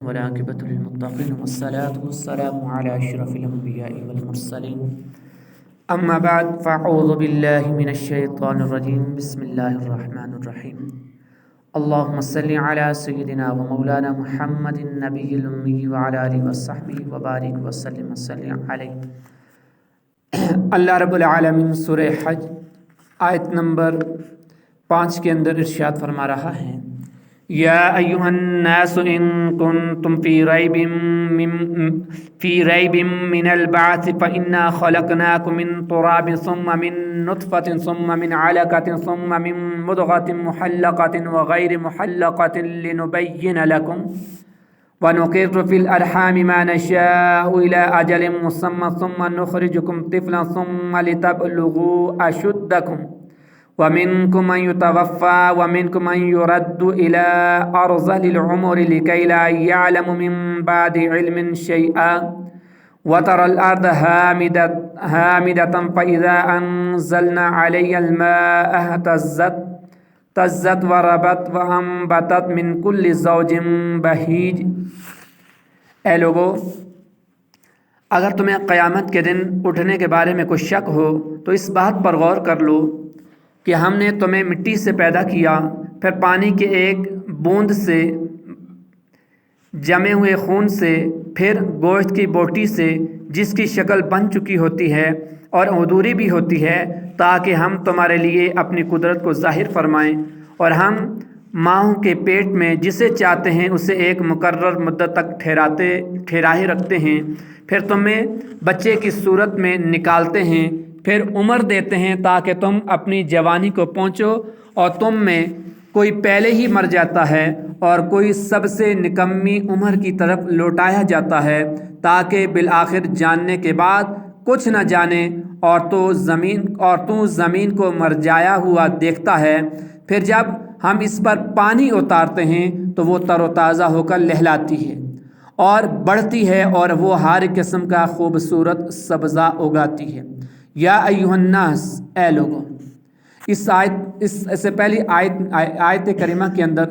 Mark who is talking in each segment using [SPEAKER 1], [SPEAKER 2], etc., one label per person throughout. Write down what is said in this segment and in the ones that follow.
[SPEAKER 1] والعاقبة للمتقين والصلاة والسلام على أشرف الأنبياء والمرسلين أما بعد فأعوذ بالله من الشيطان الرجيم بسم الله الرحمن الرحيم اللهم صل على سيدنا ومولانا محمد النبي الأمي وعلى آله وصحبه وبارك وسلم عليه. اللہ رب العالمین سورہ حج آیت نمبر 5 کے اندر ارشاد فرما رہا ہے، یا ایھا الناس ان کنتم فی ریب من البعث فإنا خلقناکم من تراب ثم من نطفة ثم من علقة ثم من مضغة محلقة وغیر محلقة لنبین لکم ونقر في الأرحام ما نشاء إلى أجل مسمى ثم نخرجكم طفلا ثم لتبلغوا أشدكم ومنكم من يتوفى ومنكم من يرد إلى أرذل العمر لكي لا يعلم من بعد علم شيئا وترى الأرض هامدة فإذا أنزلنا عليها الماء اهتزت وربت وأنبتت من كل زوج بهيج. اے لوگو، اگر تمہیں قیامت کے دن اٹھنے کے بارے میں کوئی شک ہو تو اس بات پر غور کر لو کہ ہم نے تمہیں مٹی سے پیدا کیا، پھر پانی کے ایک بوند سے، جمے ہوئے خون سے، پھر گوشت کی بوٹی سے جس کی شکل بن چکی ہوتی ہے اور ادھوری بھی ہوتی ہے، تاکہ ہم تمہارے لیے اپنی قدرت کو ظاہر فرمائیں. اور ہم ماؤں کے پیٹ میں جسے چاہتے ہیں اسے ایک مقرر مدت تک ٹھہرائے رکھتے ہیں، پھر تمہیں بچے کی صورت میں نکالتے ہیں، پھر عمر دیتے ہیں تاکہ تم اپنی جوانی کو پہنچو، اور تم میں کوئی پہلے ہی مر جاتا ہے اور کوئی سب سے نکمی عمر کی طرف لوٹایا جاتا ہے، تاکہ بالآخر جاننے کے بعد کچھ نہ جانے، اور تو زمین کو مرجایا ہوا دیکھتا ہے. پھر جب ہم اس پر پانی اتارتے ہیں تو وہ تر و تازہ ہو کر لہلاتی ہے اور بڑھتی ہے، اور وہ ہر قسم کا خوبصورت سبزہ اگاتی ہے. یا ایھا الناس، اے لوگوں. اس سے پہلی آیت کریمہ کے اندر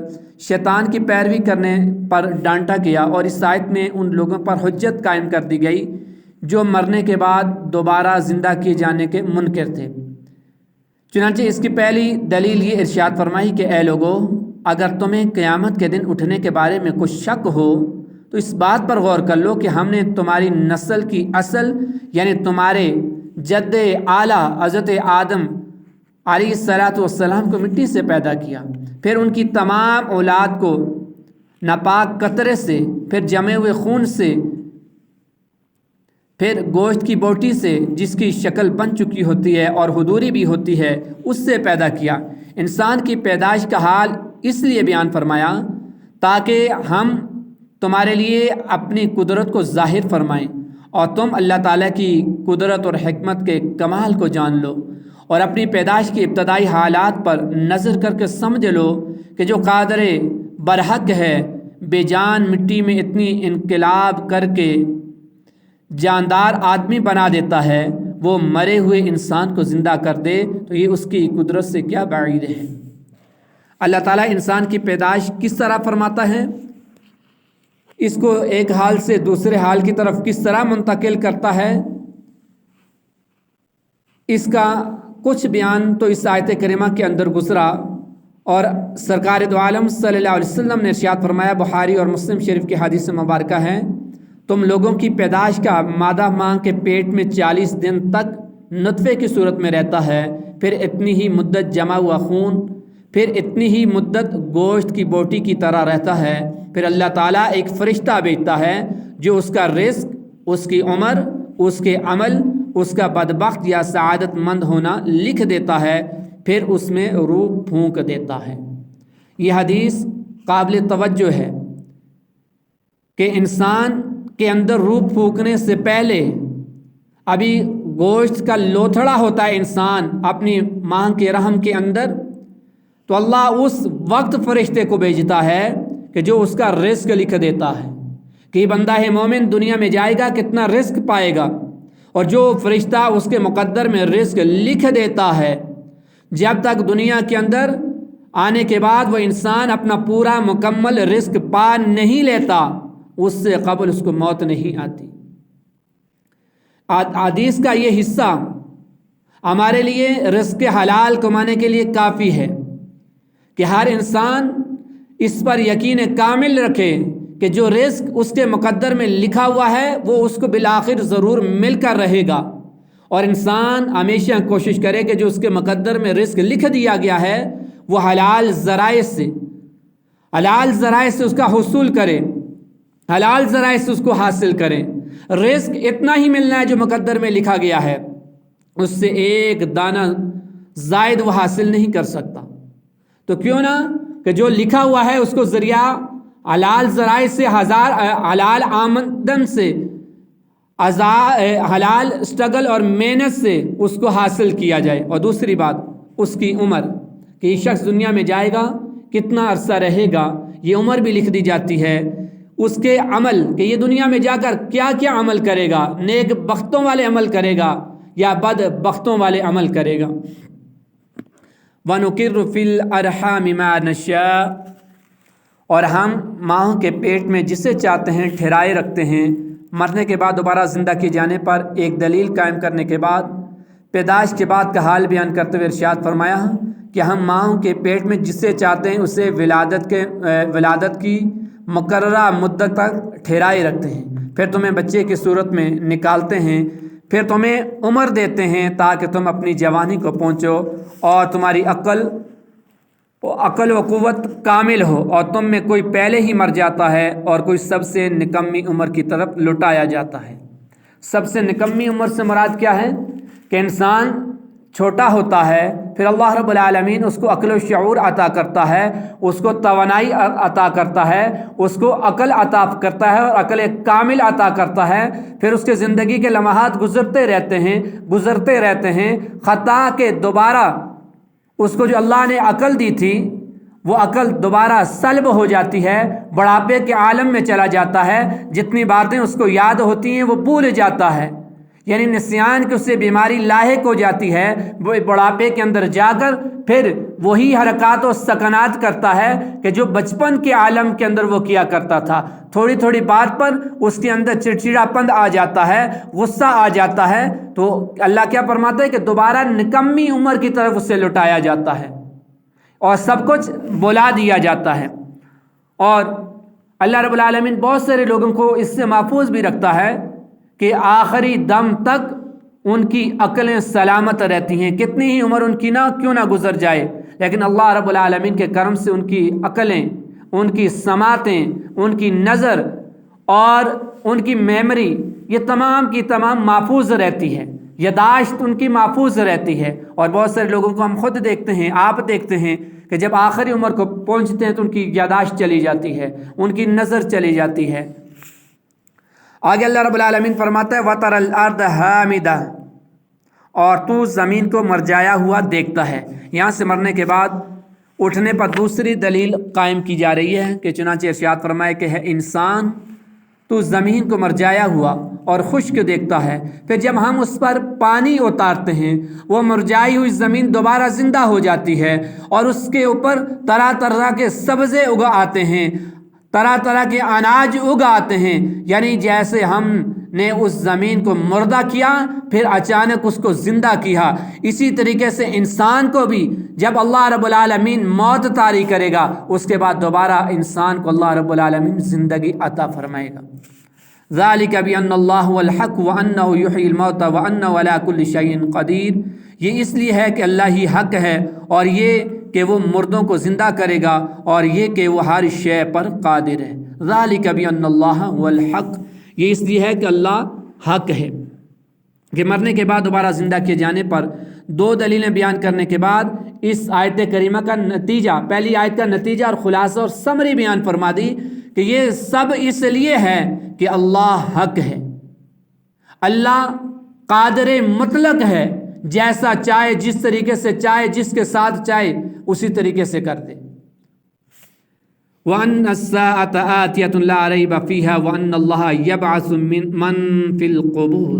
[SPEAKER 1] شیطان کی پیروی کرنے پر ڈانٹا گیا، اور اس آیت میں ان لوگوں پر حجت قائم کر دی گئی جو مرنے کے بعد دوبارہ زندہ کیے جانے کے منکر تھے. چنانچہ اس کی پہلی دلیل یہ ارشاد فرمائی کہ اے لوگو، اگر تمہیں قیامت کے دن اٹھنے کے بارے میں کچھ شک ہو تو اس بات پر غور کر لو کہ ہم نے تمہاری نسل کی اصل یعنی تمہارے جد اعلیٰ حضرت آدم علیہ السلام کو مٹی سے پیدا کیا، پھر ان کی تمام اولاد کو ناپاک قطرے سے، پھر جمے ہوئے خون سے، پھر گوشت کی بوٹی سے جس کی شکل بن چکی ہوتی ہے اور حضوری بھی ہوتی ہے اس سے پیدا کیا. انسان کی پیدائش کا حال اس لیے بیان فرمایا تاکہ ہم تمہارے لیے اپنی قدرت کو ظاہر فرمائیں اور تم اللہ تعالیٰ کی قدرت اور حکمت کے کمال کو جان لو، اور اپنی پیدائش کے ابتدائی حالات پر نظر کر کے سمجھ لو کہ جو قادر برحق ہے بے جان مٹی میں اتنی انقلاب کر کے جاندار آدمی بنا دیتا ہے، وہ مرے ہوئے انسان کو زندہ کر دے تو یہ اس کی قدرت سے کیا بعید ہے. اللہ تعالیٰ انسان کی پیدائش کس طرح فرماتا ہے، اس کو ایک حال سے دوسرے حال کی طرف کس طرح منتقل کرتا ہے، اس کا کچھ بیان تو اس آیت کریمہ کے اندر گزرا، اور سرکار دو عالم صلی اللہ علیہ وسلم نے ارشاد فرمایا، بخاری اور مسلم شریف کی حدیث مبارکہ ہے، تم لوگوں کی پیدائش کا مادہ ماں کے پیٹ میں 40 دن تک نطفے کی صورت میں رہتا ہے، پھر اتنی ہی مدت جمع ہوا خون، پھر اتنی ہی مدت گوشت کی بوٹی کی طرح رہتا ہے، پھر اللہ تعالیٰ ایک فرشتہ بھیجتا ہے جو اس کا رزق، اس کی عمر، اس کے عمل، اس کا بدبخت یا سعادت مند ہونا لکھ دیتا ہے، پھر اس میں روح پھونک دیتا ہے. یہ حدیث قابل توجہ ہے کہ انسان کے اندر روح پھونکنے سے پہلے ابھی گوشت کا لوتھڑا ہوتا ہے انسان اپنی ماں کے رحم کے اندر، تو اللہ اس وقت فرشتے کو بھیجتا ہے کہ جو اس کا رزق لکھ دیتا ہے کہ یہ بندہ ہے مومن دنیا میں جائے گا کتنا رزق پائے گا، اور جو فرشتہ اس کے مقدر میں رزق لکھ دیتا ہے، جب تک دنیا کے اندر آنے کے بعد وہ انسان اپنا پورا مکمل رزق پا نہیں لیتا اس سے قبل اس کو موت نہیں آتی۔ حدیث کا یہ حصہ ہمارے لیے رزق حلال کمانے کے لیے کافی ہے کہ ہر انسان اس پر یقین کامل رکھے کہ جو رزق اس کے مقدر میں لکھا ہوا ہے وہ اس کو بالآخر ضرور مل کر رہے گا، اور انسان ہمیشہ کوشش کرے کہ جو اس کے مقدر میں رزق لکھ دیا گیا ہے وہ حلال ذرائع سے اس کا حصول کرے، حلال ذرائع سے اس کو حاصل کریں۔ رزق اتنا ہی ملنا ہے جو مقدر میں لکھا گیا ہے، اس سے ایک دانہ زائد وہ حاصل نہیں کر سکتا۔ تو کیوں نہ کہ جو لکھا ہوا ہے اس کو ذریعہ حلال ذرائع سے، حلال آمدن سے، حلال اسٹرگل اور محنت سے اس کو حاصل کیا جائے۔ اور دوسری بات اس کی عمر، کہ یہ شخص دنیا میں جائے گا کتنا عرصہ رہے گا، یہ عمر بھی لکھ دی جاتی ہے۔ اس کے عمل، کہ یہ دنیا میں جا کر کیا کیا عمل کرے گا، نیک بختوں والے عمل کرے گا یا بد بختوں والے عمل کرے گا۔ وَنُقِرُّ فِي الْأَرْحَامِ مَا نَشَاءُ، اور ہم ماں کے پیٹ میں جسے چاہتے ہیں ٹھہرائے رکھتے ہیں۔ مرنے کے بعد دوبارہ زندہ کیے جانے پر ایک دلیل قائم کرنے کے بعد پیدائش کے بعد کا حال بیان کرتے ہوئے ارشاد فرمایا کہ ہم ماں کے پیٹ میں جسے چاہتے ہیں اسے ولادت کی مقررہ مدت تک ٹھہرائے رکھتے ہیں، پھر تمہیں بچے کی صورت میں نکالتے ہیں، پھر تمہیں عمر دیتے ہیں تاکہ تم اپنی جوانی کو پہنچو اور تمہاری عقل و قوت کامل ہو، اور تم میں کوئی پہلے ہی مر جاتا ہے اور کوئی سب سے نکمی عمر کی طرف لٹایا جاتا ہے۔ سب سے نکمی عمر سے مراد کیا ہے؟ کہ انسان چھوٹا ہوتا ہے، پھر اللہ رب العالمین اس کو عقل و شعور عطا کرتا ہے، اس کو توانائی عطا کرتا ہے، اس کو عقل عطا کرتا ہے اور عقل کامل عطا کرتا ہے، پھر اس کے زندگی کے لمحات گزرتے رہتے ہیں خطا کہ دوبارہ اس کو جو اللہ نے عقل دی تھی وہ عقل دوبارہ سلب ہو جاتی ہے، بڑھاپے کے عالم میں چلا جاتا ہے، جتنی باتیں اس کو یاد ہوتی ہیں وہ بھول جاتا ہے، یعنی نسیان کی اس سے بیماری لاحق ہو جاتی ہے۔ وہ بڑھاپے کے اندر جا کر پھر وہی حرکات و سکنات کرتا ہے کہ جو بچپن کے عالم کے اندر وہ کیا کرتا تھا۔ تھوڑی تھوڑی بات پر اس کے اندر چڑچڑا پن آ جاتا ہے، غصہ آ جاتا ہے، تو اللہ کیا فرماتا ہے کہ دوبارہ نکمی عمر کی طرف اسے لٹایا جاتا ہے اور سب کچھ بلا دیا جاتا ہے۔ اور اللہ رب العالمین بہت سارے لوگوں کو اس سے محفوظ بھی رکھتا ہے کہ آخری دم تک ان کی عقلیں سلامت رہتی ہیں، کتنی ہی عمر ان کی کیوں نہ گزر جائے، لیکن اللہ رب العالمین کے کرم سے ان کی عقلیں، ان کی سماعتیں، ان کی نظر اور ان کی میموری یہ تمام کی تمام محفوظ رہتی ہے، یاداشت ان کی محفوظ رہتی ہے۔ اور بہت سارے لوگوں کو ہم خود دیکھتے ہیں، آپ دیکھتے ہیں کہ جب آخری عمر کو پہنچتے ہیں تو ان کی یاداشت چلی جاتی ہے، ان کی نظر چلی جاتی ہے۔ آگے اللہ رب العالمین فرماتا ہے وَتَرَ الْأَرْضَ هَامِدَةً، اور تو زمین کو مرجایا ہوا دیکھتا ہے۔ یہاں سے مرنے کے بعد اٹھنے پر دوسری دلیل قائم کی جا رہی ہے کہ چنانچہ ارشاد فرمائے کہ ہے انسان تو زمین کو مرجایا ہوا اور خشک دیکھتا ہے، پھر جب ہم اس پر پانی اتارتے ہیں وہ مرجائی ہوئی زمین دوبارہ زندہ ہو جاتی ہے اور اس کے اوپر طرح طرح کے سبزے اگا آتے ہیں، طرح طرح کے اناج اگ آتے ہیں، یعنی جیسے ہم نے اس زمین کو مردہ کیا پھر اچانک اس کو زندہ کیا، اسی طریقے سے انسان کو بھی جب اللہ رب العالمین موت طاری کرے گا اس کے بعد دوبارہ انسان کو اللہ رب العالمین زندگی عطا فرمائے گا۔ ذَلِكَ بِأَنَّ اللَّهُ هُوَ الْحَقُّ وَأَنَّهُ يُحْيِي الْمَوْتَى وَأَنَّهُ عَلَى كُلِّ شَيْءٍ قَدِيرٌ، یہ اس لیے ہے کہ اللہ ہی حق ہے، اور یہ کہ وہ مردوں کو زندہ کرے گا، اور یہ کہ وہ ہر شے پر قادر ہے۔ ذَلِكَ بِأَنَّ اللَّهَ هُوَ الْحَقُّ، یہ اس لیے ہے کہ اللہ حق ہے کہ مرنے کے بعد دوبارہ زندہ کیے جانے پر دو دلیلیں بیان کرنے کے بعد اس آیت کریمہ کا نتیجہ، پہلی آیت کا نتیجہ اور خلاصہ اور سمری بیان فرما دی کہ یہ سب اس لیے ہے کہ اللہ حق ہے، اللہ قادر مطلق ہے، جیسا چاہے جس طریقے سے چاہے جس کے ساتھ چاہے اسی طریقے سے کر دے۔ وَأَنَّ السَّاعَةَ آتِيَةٌ لَا رَيْبَ فِيهَا وَأَنَّ اللَّهَ يَبْعَثُ مَن فِي الْقُبُورِ،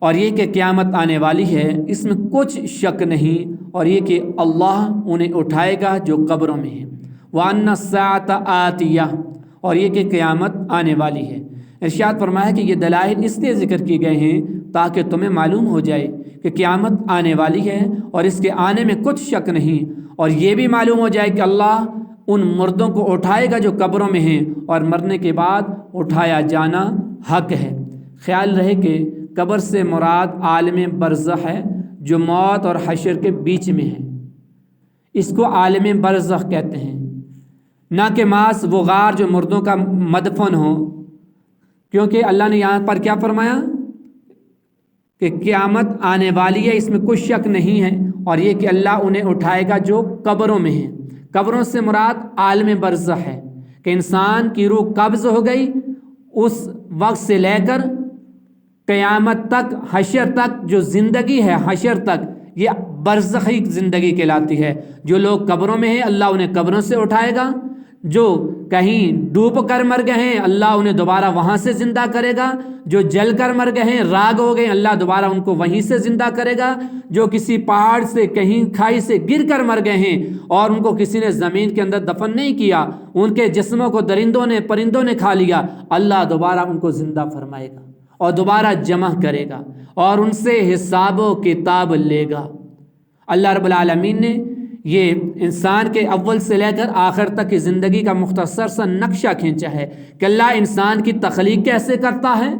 [SPEAKER 1] اور یہ کہ قیامت آنے والی ہے، اس میں کچھ شک نہیں، اور یہ کہ اللہ انہیں اٹھائے گا جو قبروں میں ہیں۔ وَأَنَّ السَّاعَةَ آتِيَةٌ، اور یہ کہ قیامت آنے والی ہے۔ ارشاد فرمایا کہ یہ دلائل اس لیے ذکر کیے گئے ہیں تاکہ تمہیں معلوم ہو جائے کہ قیامت آنے والی ہے اور اس کے آنے میں کچھ شک نہیں، اور یہ بھی معلوم ہو جائے کہ اللہ ان مردوں کو اٹھائے گا جو قبروں میں ہیں، اور مرنے کے بعد اٹھایا جانا حق ہے۔ خیال رہے کہ قبر سے مراد عالم برزخ ہے جو موت اور حشر کے بیچ میں ہے، اس کو عالم برزخ کہتے ہیں، نہ کہ محض وہ غار جو مردوں کا مدفن ہو، کیونکہ اللہ نے یہاں پر کیا فرمایا کہ قیامت آنے والی ہے، اس میں کچھ شک نہیں ہے، اور یہ کہ اللہ انہیں اٹھائے گا جو قبروں میں ہیں۔ قبروں سے مراد عالم برزخ ہے کہ انسان کی روح قبض ہو گئی، اس وقت سے لے کر قیامت تک، حشر تک جو زندگی ہے، حشر تک یہ برزخی زندگی کہلاتی ہے۔ جو لوگ قبروں میں ہیں اللہ انہیں قبروں سے اٹھائے گا، جو کہیں ڈوب کر مر گئے ہیں اللہ انہیں دوبارہ وہاں سے زندہ کرے گا، جو جل کر مر گئے ہیں، راگ ہو گئے، اللہ دوبارہ ان کو وہیں سے زندہ کرے گا، جو کسی پہاڑ سے، کہیں کھائی سے گر کر مر گئے ہیں اور ان کو کسی نے زمین کے اندر دفن نہیں کیا، ان کے جسموں کو درندوں نے، پرندوں نے کھا لیا، اللہ دوبارہ ان کو زندہ فرمائے گا اور دوبارہ جمع کرے گا اور ان سے حساب و کتاب لے گا۔ اللہ رب العالمین نے یہ انسان کے اول سے لے کر آخر تک کی زندگی کا مختصر سا نقشہ کھینچا ہے کہ اللہ انسان کی تخلیق کیسے کرتا ہے،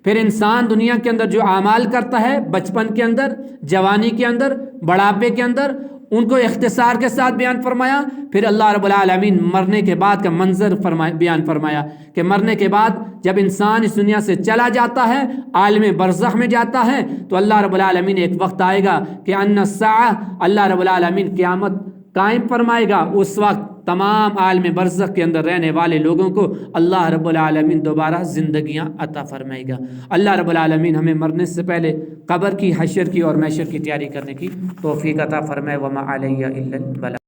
[SPEAKER 1] پھر انسان دنیا کے اندر جو اعمال کرتا ہے، بچپن کے اندر، جوانی کے اندر، بڑھاپے کے اندر، ان کو اختصار کے ساتھ بیان فرمایا، پھر اللہ رب العالمین مرنے کے بعد کا منظر بیان فرمایا کہ مرنے کے بعد جب انسان اس دنیا سے چلا جاتا ہے، عالم برزخ میں جاتا ہے، تو اللہ رب العالمین ایک وقت آئے گا کہ ان الساعہ، اللہ رب العالمین قیامت قائم فرمائے گا۔ اس وقت تمام عالم برزخ کے اندر رہنے والے لوگوں کو اللہ رب العالمین دوبارہ زندگیاں عطا فرمائے گا۔ اللہ رب العالمین ہمیں مرنے سے پہلے قبر کی، حشر کی اور محشر کی تیاری کرنے کی توفیق عطا فرمائے۔ وما علیہ الا البلاغ۔